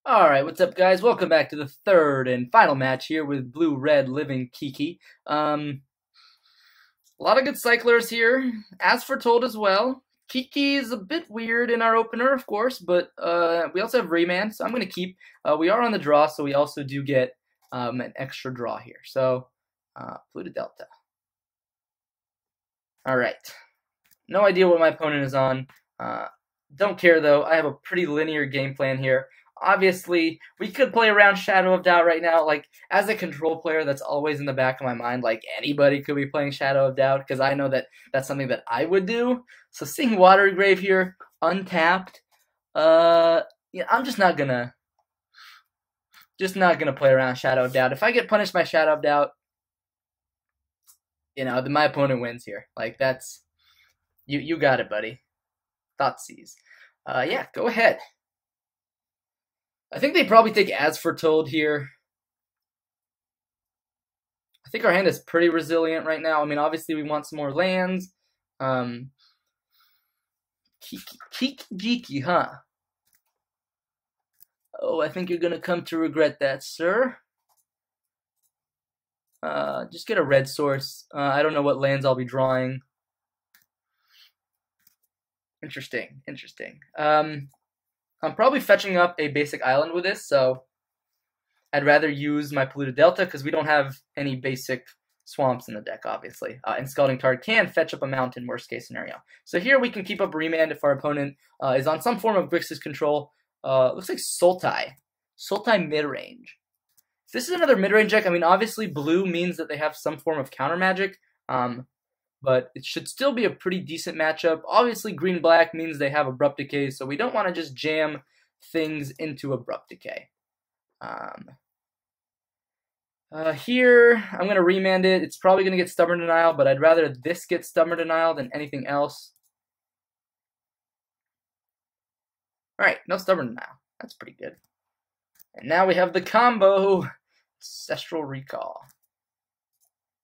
Alright, what's up guys? Welcome back to the third and final match here with Blue-Red Living Kiki. A lot of good cyclers here, as foretold as well. Kiki is a bit weird in our opener, of course, but we also have Rayman, so I'm going to keep. We are on the draw, so we also do get an extra draw here. So, Pluto Delta. Alright. No idea what my opponent is on. Don't care, though. I have a pretty linear game plan here. Obviously, we could play around Shadow of Doubt right now. Like, as a control player, that's always in the back of my mind. Like, anybody could be playing Shadow of Doubt, because I know that that's something that I would do. So, seeing Watery Grave here, untapped, I'm just not gonna play around Shadow of Doubt. If I get punished by Shadow of Doubt, then my opponent wins here. Like, that's, you got it, buddy. Thoughtseize. Yeah, go ahead. I think they probably take As Foretold here. I think our hand is pretty resilient right now. I mean, obviously we want some more lands. Kiki-Jiki, huh? Oh, I think you're going to come to regret that, sir. Just get a red source. I don't know what lands I'll be drawing. Interesting. I'm probably fetching up a basic island with this, so I'd rather use my Polluted Delta because we don't have any basic swamps in the deck, obviously. And Scalding Target can fetch up a mountain, worst case scenario. So here we can keep up Remand if our opponent is on some form of Grixis control. Looks like Sultai. Sultai Midrange. This is another midrange deck. I mean, obviously blue means that they have some form of counter magic. But it should still be a pretty decent matchup. Obviously, green-black means they have Abrupt Decay, so we don't want to just jam things into Abrupt Decay. Here, I'm going to remand it. It's probably going to get Stubborn Denial, but I'd rather this get Stubborn Denial than anything else. Alright, no Stubborn Denial. That's pretty good. And now we have the combo, Ancestral Recall.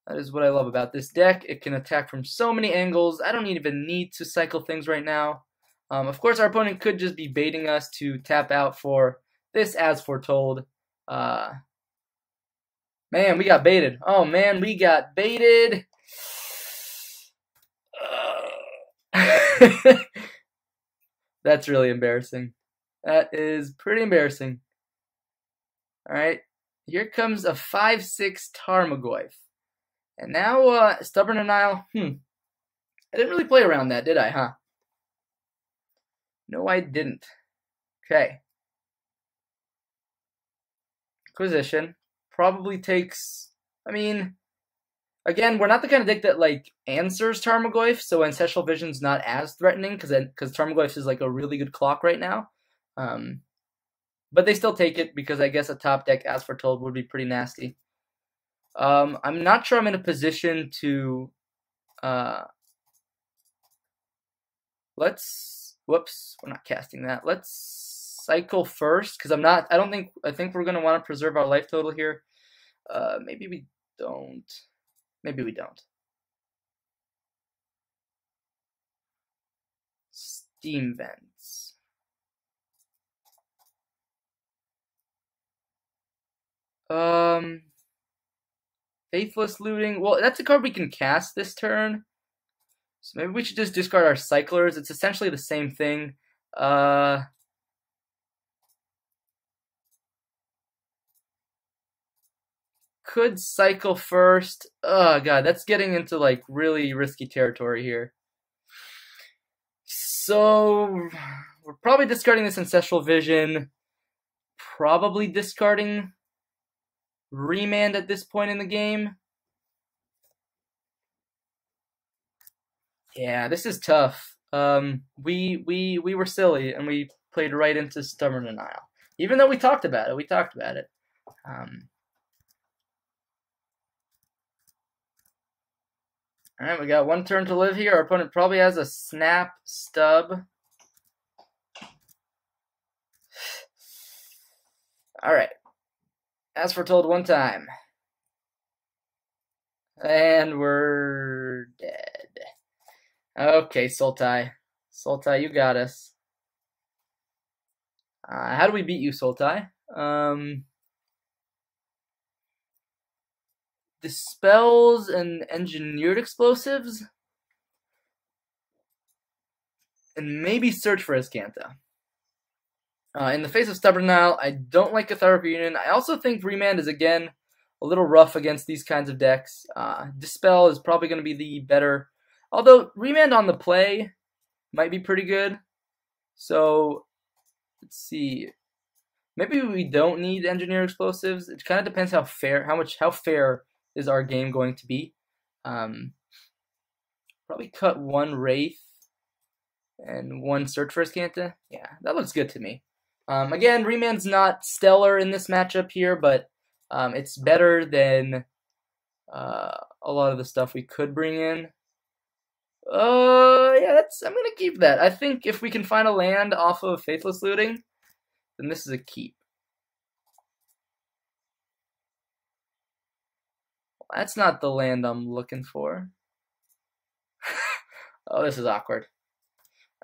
That is what I love about this deck. It can attack from so many angles. I don't even need to cycle things right now. Of course, our opponent could just be baiting us to tap out for this As Foretold. Man, we got baited. Oh, man, we got baited. That's really embarrassing. That is pretty embarrassing. All right, here comes a 5/6 Tarmogoyf. And now, Stubborn Denial, I didn't really play around that, did I, huh? No, I didn't. Okay. Acquisition. Probably takes, I mean, again, we're not the kind of deck that, like, answers Tarmogoyf, so Ancestral Vision's not as threatening, because Tarmogoyf is, like, a really good clock right now. But they still take it, because I guess a top deck, As Foretold, would be pretty nasty. I'm not sure I'm in a position to, whoops, we're not casting that. Let's cycle first, because I think we're going to want to preserve our life total here. Maybe we don't. Maybe we don't. Steam Vents. Faithless Looting. Well, that's a card we can cast this turn. So maybe we should just discard our Cyclers. It's essentially the same thing. Could cycle first. Oh, God, that's getting into, like, really risky territory here. So, we're probably discarding this Ancestral Vision. Probably discarding Remand at this point in the game. Yeah, this is tough. We were silly and we played right into Stubborn Denial. Even though we talked about it. Alright, we got one turn to live here. Our opponent probably has a Snap Stub. Alright. As Foretold one time. And we're dead. Okay, Sultai. Sultai, you got us. How do we beat you, Sultai? Dispels and engineered explosives? And maybe search for Escanta. In the face of Stubborn Nile, I don't like Cathartic Reunion. I also think Remand is, again, a little rough against these kinds of decks. Dispel is probably going to be the better. Although, Remand on the play might be pretty good. So, let's see. Maybe we don't need Engineer Explosives. It kind of depends how fair is our game going to be. Probably cut one Wraith and one Search for Escanta. Yeah, that looks good to me. Again, Remand's not stellar in this matchup here, but it's better than a lot of the stuff we could bring in. Yeah, I'm gonna keep that. I think if we can find a land off of Faithless Looting, then this is a keep. That's not the land I'm looking for. Oh, this is awkward.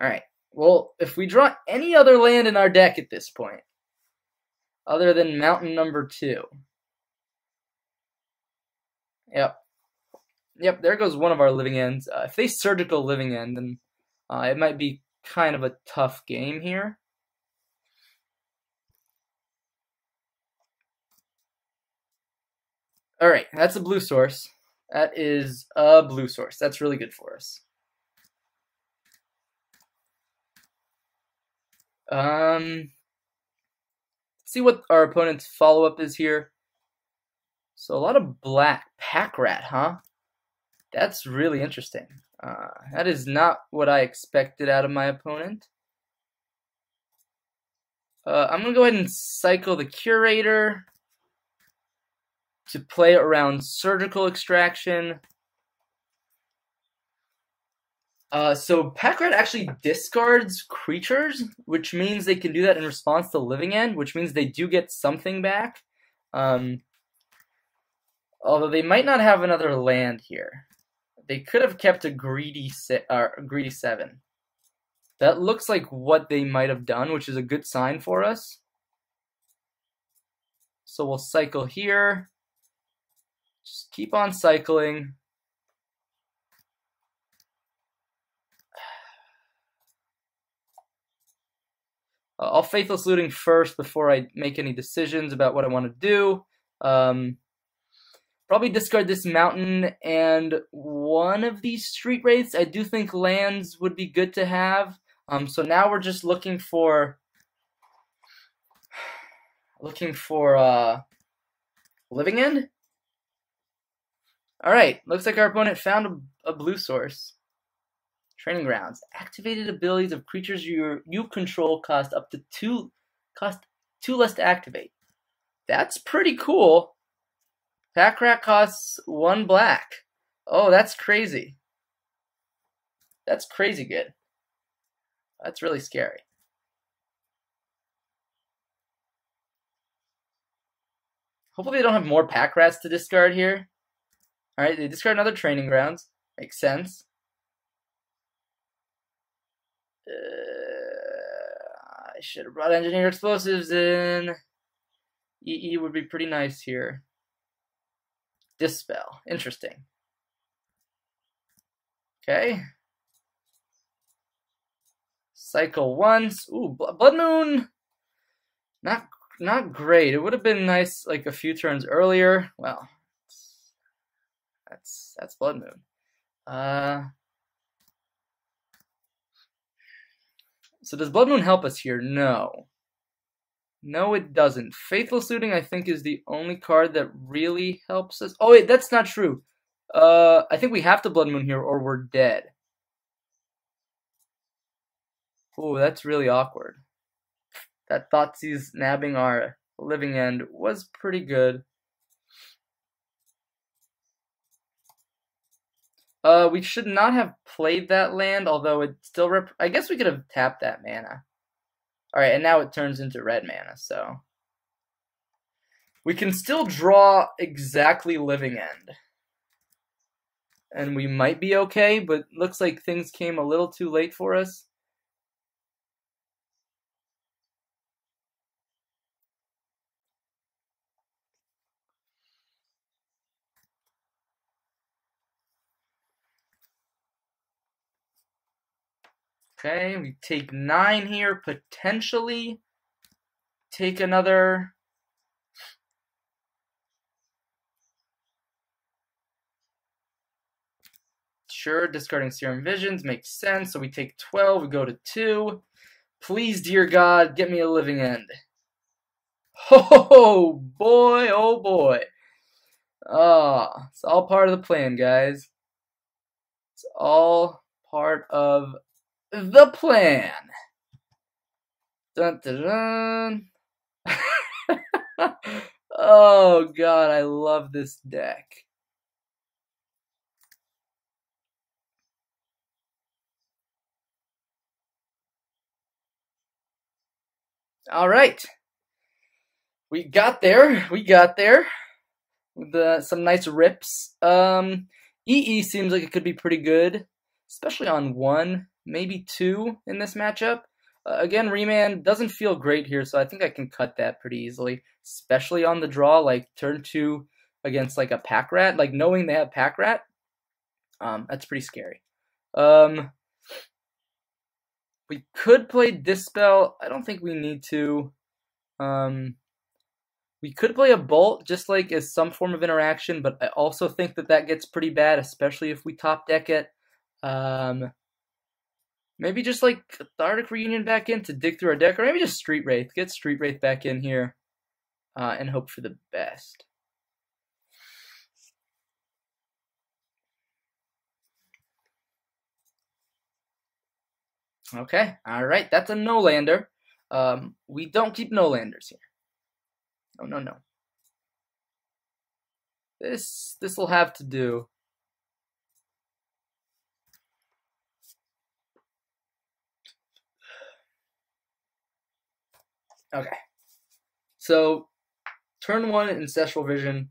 Alright, well, if we draw any other land in our deck at this point, other than Mountain number 2. Yep, there goes one of our living ends. If they Surgical Living End, then it might be kind of a tough game here. Alright, that's a blue source. That is a blue source. That's really good for us. Let's see what our opponent's follow-up is here. So a lot of black. Pack Rat, huh? That's really interesting. That is not what I expected out of my opponent. I'm going to go ahead and cycle the Curator to play around Surgical Extraction. So Pack Rat actually discards creatures, which means they can do that in response to Living End, which means they do get something back. Although they might not have another land here. They could have kept a greedy 7. That looks like what they might have done, which is a good sign for us. So we'll cycle here. Just keep on cycling. I'll Faithless Looting first before I make any decisions about what I want to do. Probably discard this Mountain and one of these Street Wraiths. I do think lands would be good to have. So now we're just looking for Living End. All right, looks like our opponent found a blue source. Training Grounds. Activated abilities of creatures you control cost 2 less to activate. That's pretty cool. Pack Rat costs 1 black. Oh, that's crazy. That's crazy good. That's really scary. Hopefully they don't have more Pack Rats to discard here. Alright, they discard another Training Grounds. Makes sense. I should have brought Engineer Explosives in. EE would be pretty nice here. Dispel. Interesting. Okay. Cycle once. Ooh, Blood Moon. Not great. It would have been nice like a few turns earlier. Well, that's Blood Moon. So does Blood Moon help us here? No. No, it doesn't. Faithless Looting, I think, is the only card that really helps us. Oh, wait, that's not true. I think we have to Blood Moon here or we're dead. Oh, that's really awkward. That Thoughtseize nabbing our Living End was pretty good. We should not have played that land, although it still I guess we could have tapped that mana. Alright, and now it turns into red mana, so we can still draw exactly Living End. And we might be okay, but looks like things came a little too late for us. Okay, we take 9 here, potentially take another. Sure, discarding Serum Visions makes sense. So we take 12, we go to 2. Please, dear God, get me a living end. Oh boy, oh boy. Ah, it's all part of the plan, guys. It's all part of the plan. Dun dun dun. Oh God, I love this deck. All right. We got there. We got there. With some nice rips. EE seems like it could be pretty good, especially on 1, maybe 2 in this matchup. Again, Remand doesn't feel great here, so I think I can cut that pretty easily, especially on the draw, like turn 2 against like a Pack Rat. Like knowing they have Pack Rat, that's pretty scary. We could play Dispel. I don't think we need to. We could play a Bolt just like as some form of interaction, but I also think that that gets pretty bad, especially if we top deck it. Maybe just like Cathartic Reunion back in to dig through our deck, or maybe just Street Wraith. Get Street Wraith back in here and hope for the best. Okay, all right, that's a no-lander. We don't keep no-landers here. Oh, no, no. This will have to do. Okay. So, turn 1 Ancestral Vision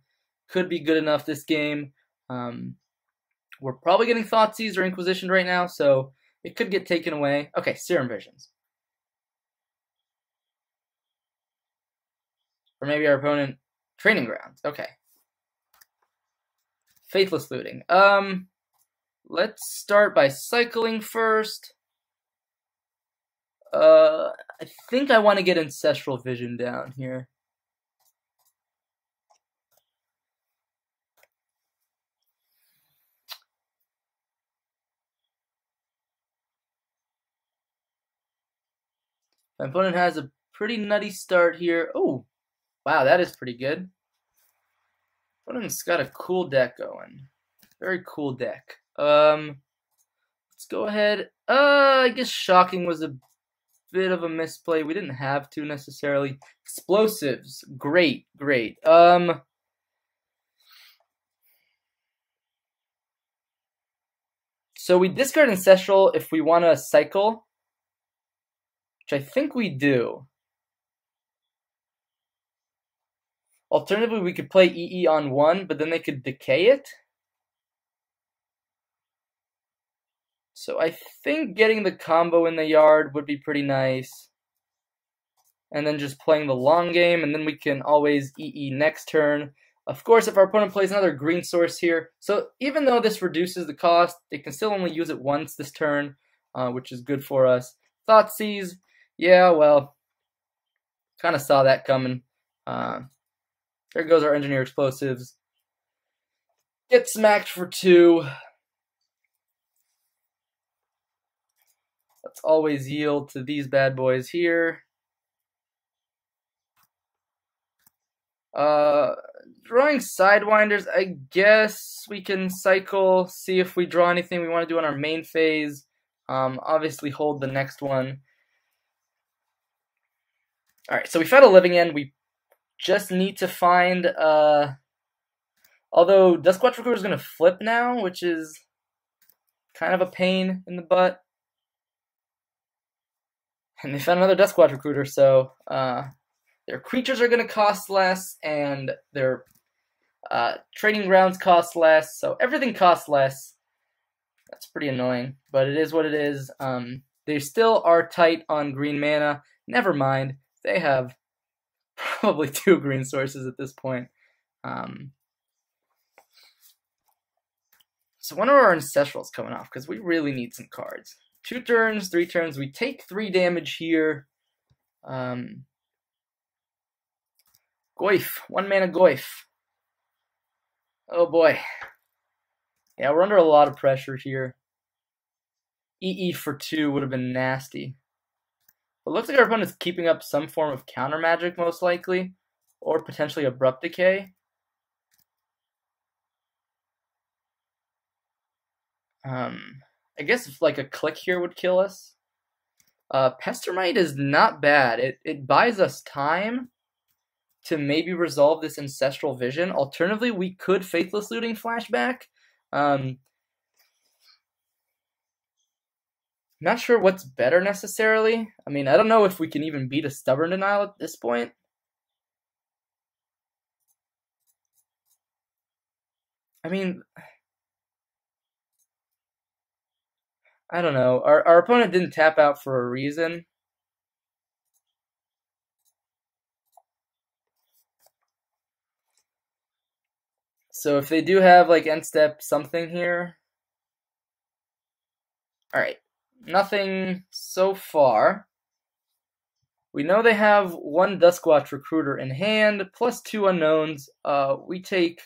could be good enough this game. We're probably getting Thoughtseize or Inquisition right now, so it could get taken away. Okay, Serum Visions. Or maybe our opponent Training Grounds. Okay. Faithless Looting. Let's start by cycling first. I think I want to get Ancestral Vision down here. My opponent has a pretty nutty start here. Oh, wow, that is pretty good. Opponent's got a cool deck going. Very cool deck. Let's go ahead. I guess Shocking was a bit of a misplay. We didn't have to necessarily. Explosives, great, great. So we discard Ancestral if we want to cycle, which I think we do. Alternatively, we could play EE on 1, but then they could decay it. So I think getting the combo in the yard would be pretty nice. And then just playing the long game, and then we can always EE next turn. Of course, if our opponent plays another green source here, so even though this reduces the cost, they can still only use it once this turn, which is good for us. Thoughtseize, yeah, well, kind of saw that coming. There goes our Engineer Explosives. Get smacked for 2. Let's always yield to these bad boys here. Drawing Sidewinders, I guess we can cycle, see if we draw anything we want to do on our main phase. Obviously hold the next one. Alright, so we found a living end. We just need to find, although Duskwatch Recruiter is going to flip now, which is kind of a pain in the butt. And they found another Duskwatch Recruiter, so their creatures are going to cost less, and their trading grounds cost less, so everything costs less. That's pretty annoying, but it is what it is. They still are tight on green mana. Never mind, they have probably 2 green sources at this point. So when are our Ancestrals coming off? Because we really need some cards. 2 turns, 3 turns. We take 3 damage here. Goyf, 1 mana Goyf. Oh boy. Yeah, we're under a lot of pressure here. EE for 2 would have been nasty. It looks like our opponent's keeping up some form of counter magic, most likely, or potentially Abrupt Decay. I guess if like a click here would kill us. Pestermite is not bad. It buys us time to maybe resolve this Ancestral Vision. Alternatively, we could Faithless Looting flashback. Not sure what's better necessarily. I mean, I don't know if we can even beat a Stubborn Denial at this point. I mean, I don't know. Our opponent didn't tap out for a reason. So if they do have like end step something here. Alright. Nothing so far. We know they have 1 Duskwatch Recruiter in hand, plus 2 unknowns. We take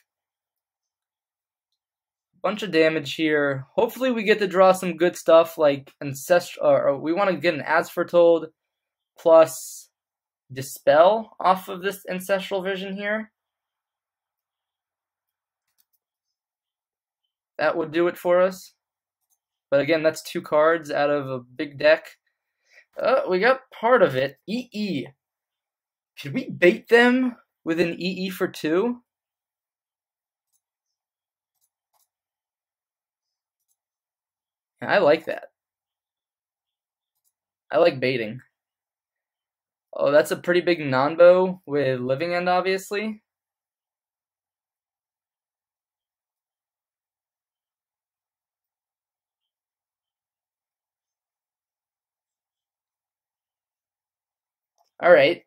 a bunch of damage here. Hopefully we get to draw some good stuff like Ancestral, or we want to get an As Foretold plus Dispel off of this Ancestral Vision here. That would do it for us. But again, that's 2 cards out of a big deck. We got part of it. EE. Should we bait them with an EE for 2? I like that. I like baiting. Oh, that's a pretty big non-bow with Living End, obviously. Alright,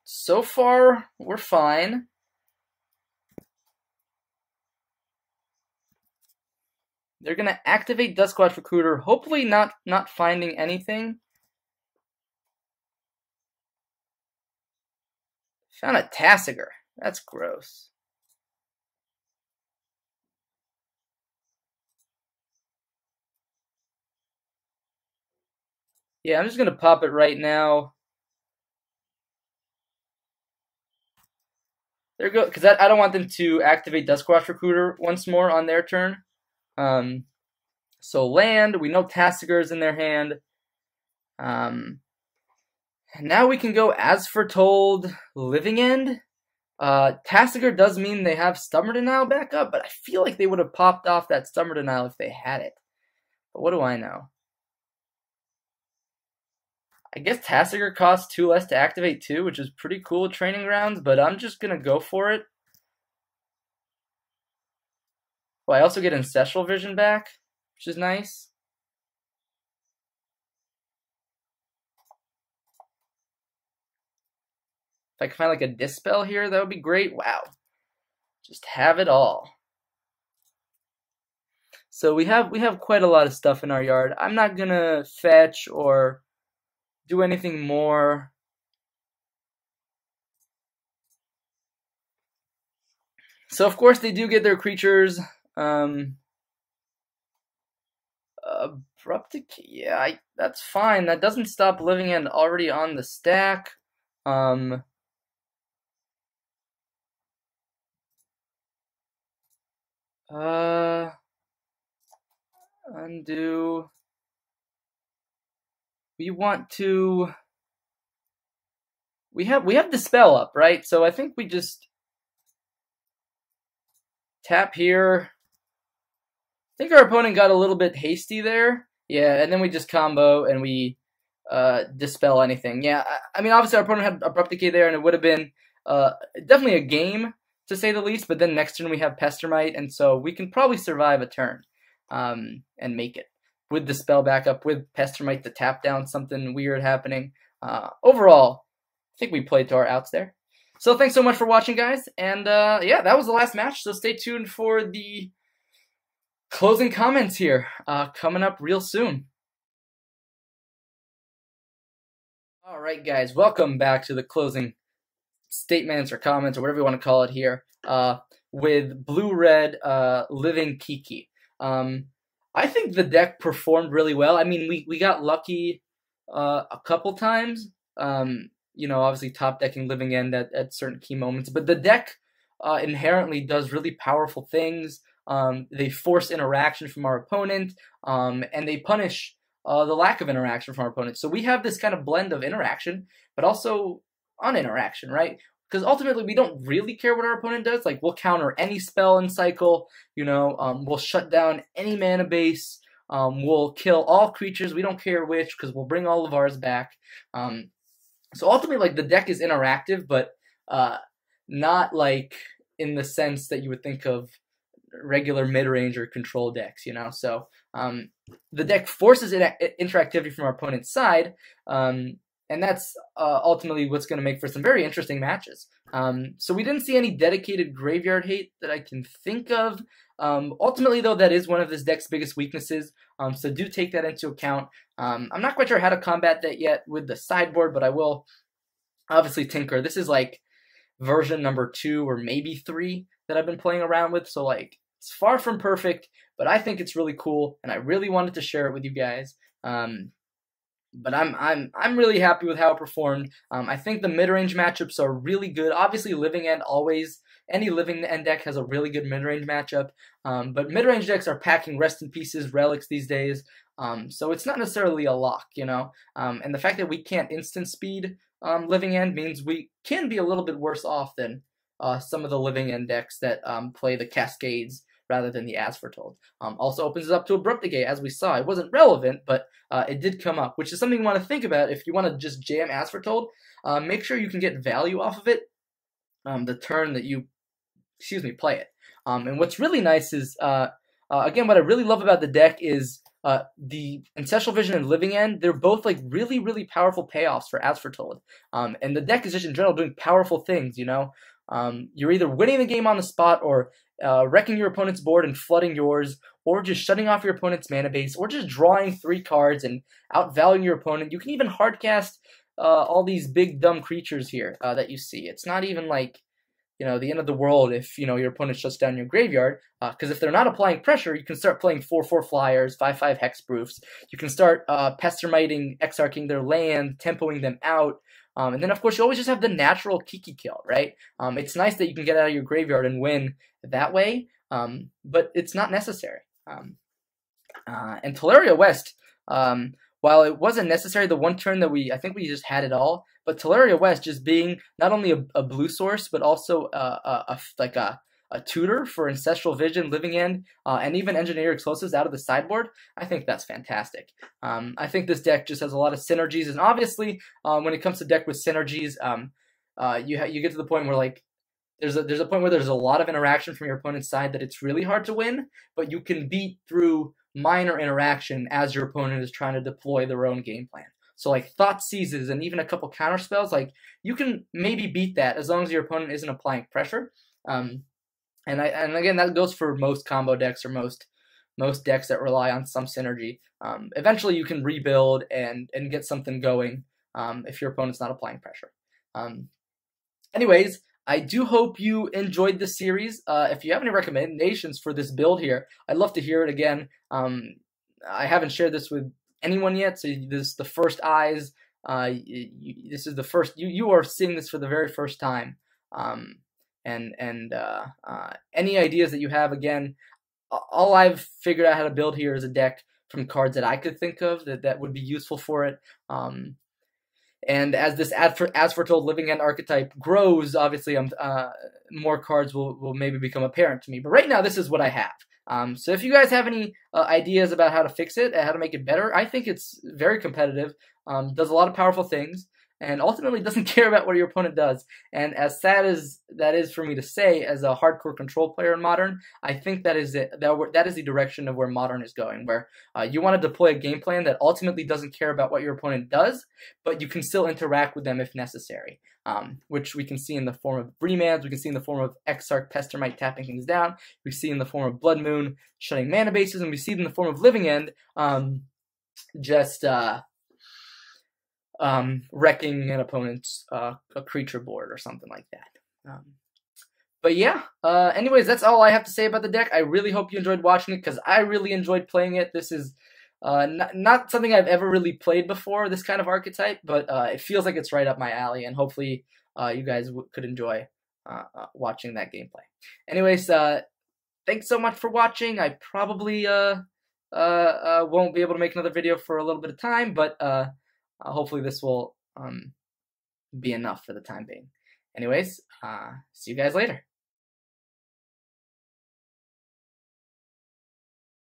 so far, we're fine. They're gonna activate Duskwatch Recruiter, hopefully not finding anything. Found a Tassiger. That's gross. Yeah, I'm just gonna pop it right now. There we go, because I don't want them to activate Duskwatch Recruiter once more on their turn. So land, we know Tassiger is in their hand. Now we can go As Foretold, Living End. Tassiger does mean they have Stubborn Denial back up, but I feel like they would have popped off that Stubborn Denial if they had it. But what do I know? I guess Tassiger costs 2 less to activate too, which is pretty cool at Training Grounds, but I'm just going to go for it. Well, I also get Ancestral Vision back, which is nice. If I can find like a Dispel here, that would be great. Wow. Just have it all. So we have quite a lot of stuff in our yard. I'm not going to fetch or do anything more. So of course they do get their creatures. Abrupt Decay, yeah, that's fine. That doesn't stop Living End already on the stack. Undo. We want to. We have Dispel up, right? So I think we just tap here. I think our opponent got a little bit hasty there. Yeah, and then we just combo and we Dispel anything. Yeah, I mean, obviously our opponent had Abrupt Decay there, and it would have been definitely a game, to say the least. But then next turn we have Pestermite, and so we can probably survive a turn and make it. With Dispel backup, with Pestermite to tap down something weird happening. Overall, I think we played to our outs there. So thanks so much for watching, guys. And yeah, that was the last match. So stay tuned for the closing comments here, coming up real soon. All right, guys, welcome back to the closing statements or comments or whatever you want to call it here, with blue-red living Kiki. I think the deck performed really well. I mean, we got lucky a couple times. You know, obviously top decking living end at certain key moments, but the deck inherently does really powerful things. They force interaction from our opponent, and they punish the lack of interaction from our opponent. So we have this kind of blend of interaction, but also uninteraction, right? Because ultimately we don't really care what our opponent does. Like, we'll counter any spell in cycle, you know, we'll shut down any mana base, we'll kill all creatures, we don't care which, because we'll bring all of ours back. So ultimately, like, the deck is interactive, but not like in the sense that you would think of regular mid-range or control decks, you know? So the deck forces interactivity from our opponent's side, and that's ultimately what's going to make for some very interesting matches. So we didn't see any dedicated graveyard hate that I can think of. Ultimately, though, that is one of this deck's biggest weaknesses, so do take that into account. I'm not quite sure how to combat that yet with the sideboard, but I will obviously tinker. This is like version number 2 or maybe 3 that I've been playing around with, so like it's far from perfect, but I think it's really cool, and I really wanted to share it with you guys. But I'm really happy with how it performed. I think the mid-range matchups are really good. Obviously, living end always, any living end deck has a really good mid-range matchup. But mid-range decks are packing rest in pieces, relics these days. So it's not necessarily a lock, you know. And the fact that we can't instant speed living end means we can be a little bit worse off than some of the living end decks that play the Cascades rather than the As Foretold. Also opens it up to Abrupt Decay, as we saw. It wasn't relevant, but it did come up, which is something you want to think about if you want to just jam As Foretold. Make sure you can get value off of it the turn that you, play it. And what's really nice is, again, what I really love about the deck is the Ancestral Vision and Living End. They're both like really, really powerful payoffs for As Foretold. And the deck is just in general doing powerful things, you know. You're either winning the game on the spot, or wrecking your opponent's board and flooding yours, or just shutting off your opponent's mana base, or just drawing 3 cards and outvaluing your opponent. You can even hardcast all these big dumb creatures here that you see. It's not even like, you know, the end of the world if, you know, your opponent shuts down your graveyard, because if they're not applying pressure, you can start playing 4/4 flyers, 5/5 hexproofs. You can start pestermiting, exarching their land, tempoing them out. And then, of course, you always just have the natural Kiki kill, right? It's nice that you can get out of your graveyard and win that way, but it's not necessary. And Teleria West, while it wasn't necessary the one turn that I think we just had it all, but Teleria West just being not only a blue source, but also a tutor for Ancestral Vision, Living End, and even Engineer Explosives out of the sideboard, I think that's fantastic. I think this deck just has a lot of synergies, and obviously, when it comes to deck with synergies, you get to the point where, like, there's a point where there's a lot of interaction from your opponent's side that it's really hard to win, but you can beat through minor interaction as your opponent is trying to deploy their own game plan. So like Thought Seizes and even a couple counter spells, like, you can maybe beat that as long as your opponent isn't applying pressure. And again, that goes for most combo decks or most decks that rely on some synergy. Eventually you can rebuild and get something going if your opponent's not applying pressure. Anyways, I do hope you enjoyed this series. If you have any recommendations for this build here, I'd love to hear it again. I haven't shared this with anyone yet, so this is the first eyes. This is the first, you are seeing this for the very first time. Any ideas that you have, again, all I've figured out how to build here is a deck from cards that I could think of that would be useful for it. And as this As Foretold Living End archetype grows, obviously more cards will maybe become apparent to me. But right now, this is what I have. So if you guys have any ideas about how to fix it, how to make it better, I think it's very competitive, does a lot of powerful things. and ultimately doesn't care about what your opponent does. And as sad as that is for me to say, as a hardcore control player in Modern, I think that is it. That is the direction of where Modern is going, where you want to deploy a game plan that ultimately doesn't care about what your opponent does, but you can still interact with them if necessary. Which we can see in the form of remands, we can see in the form of Exarch Pestermite tapping things down, we see in the form of Blood Moon shutting mana bases, and we see it in the form of Living End, wrecking an opponent's a creature board or something like that. But yeah, anyways, that's all I have to say about the deck. I really hope you enjoyed watching it, because I really enjoyed playing it. This is not something I've ever really played before, this kind of archetype, but it feels like it's right up my alley, and hopefully you guys could enjoy watching that gameplay. Anyways, thanks so much for watching. I probably won't be able to make another video for a little bit of time, but hopefully this will be enough for the time being. Anyways, see you guys later.